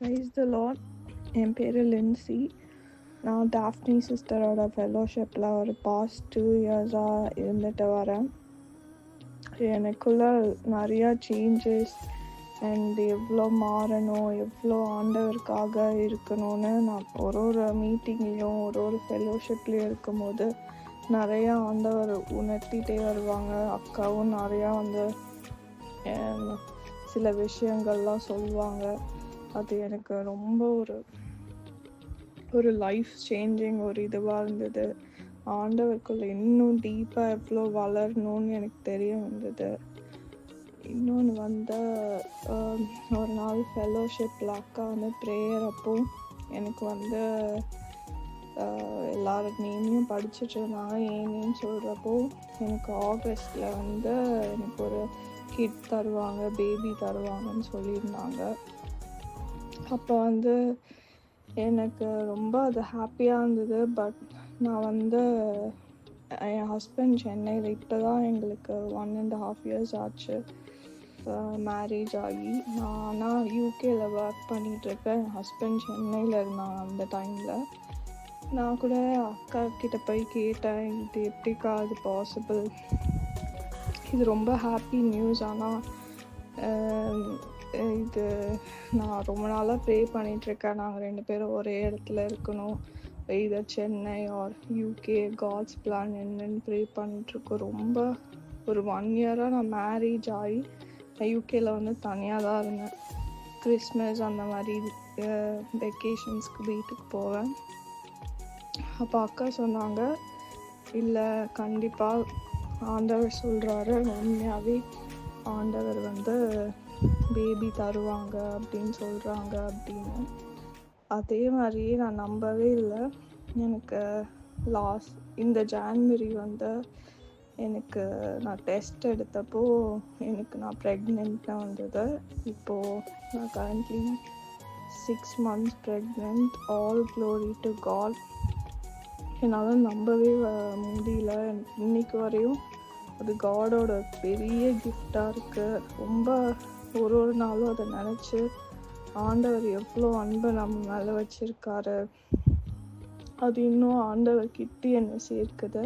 Praise the Lord. என் பேர் லின்சி. நான் Daphne சிஸ்டரோட ஃபெலோஷிப்பில் ஒரு பாஸ்ட் 2 இயர்ஸாக இருந்துட்டு வரேன். எனக்குள்ள நிறையா சேஞ்சஸ் அண்ட் எவ்வளோ மாறணும், எவ்வளோ ஆண்டவருக்காக இருக்கணும்னு நான் ஒரு மீட்டிங்லேயும் ஒரு ஃபெலோஷிப்லேயும் இருக்கும்போது நிறையா ஆண்டவர் உணர்த்திட்டே வருவாங்க. அக்காவும் நிறையா சில விஷயங்கள்லாம் சொல்லுவாங்க. அது எனக்கு ரொம்ப ஒரு லைஃப் சேஞ்சிங் ஒரு இதுவாக இருந்தது. ஆண்டவருக்குள்ள இன்னும் டீப்பாக எவ்வளோ வளரணும்னு எனக்கு தெரிய வந்தது. இன்னொன்று ஒரு நாள் ஃபெலோஷிப்பில் அக்கா ப்ரேயர் அப்போ எனக்கு எல்லாரும் நேமையும் படிச்சுட்டு இருந்தாங்க. என் நேம் சொல்கிறப்போ எனக்கு ஆகஸ்டில் எனக்கு ஒரு கிட் தருவாங்க, பேபி தருவாங்கன்னு சொல்லியிருந்தாங்க. அப்போ எனக்கு ரொம்ப அது ஹாப்பியாக இருந்தது. பட் நான் என் ஹஸ்பண்ட் சென்னையில் இப்போ தான் எங்களுக்கு 1.5 years ஆச்சு மேரேஜ் ஆகி. நான் ஆனால் யூகேல ஒர்க் பண்ணிகிட்ருக்கேன். என் ஹஸ்பண்ட் சென்னையில் இருந்தாங்க அந்த டைமில். நான் கூட அக்கா கிட்ட போய் கேட்டேன், இது எப்படிக்கா அது பாசிபிள், இது ரொம்ப ஹாப்பி நியூஸ். ஆனால் இது நான் ரொம்ப நாளாக ப்ரே பண்ணிகிட்ருக்கேன், நாங்கள் 2 பேரும் ஒரே இடத்துல இருக்கணும், either Chennai or UK, God's plan என்னன்னு ப்ரே பண்ணிட்டுருக்கோம். ரொம்ப ஒரு 1 year நான் மேரேஜ் ஆகி யூகேல தனியாக தான் இருந்தேன். கிறிஸ்மஸ் அந்த மாதிரி வெக்கேஷன்ஸ்க்கு வீட்டுக்கு போவேன். அப்போ அக்கா சொன்னாங்க, இல்லை கண்டிப்பாக ஆண்டவர் சொல்கிறாரு, உண்மையாகவே ஆண்டவர் பேபி தருவாங்க அப்படின்னு சொல்கிறாங்க அப்படின்னு. அதே மாதிரியே நான் நம்பவே இல்லை. எனக்கு இந்த ஜான்வரி எனக்கு நான் டெஸ்ட் எடுத்தப்போ நான் ப்ரெக்னென்ட்டாக வந்தது. இப்போது நான் currently 6 months pregnant. All glory to God. என்னால் நம்பவே முடியல. எனக்கு இன்னைக்கு வரையும் அது காடோட பெரிய கிஃப்டாக இருக்குது. ரொம்ப ஒரு நாளும் அதை நினச்சி ஆண்டவர் எவ்வளோ அன்பை நம்ம மேலே வச்சுருக்காரு, அது இன்னும் ஆண்டவர் கிட்ட என்னை சேர்க்குது.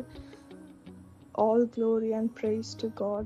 All glory and praise to God.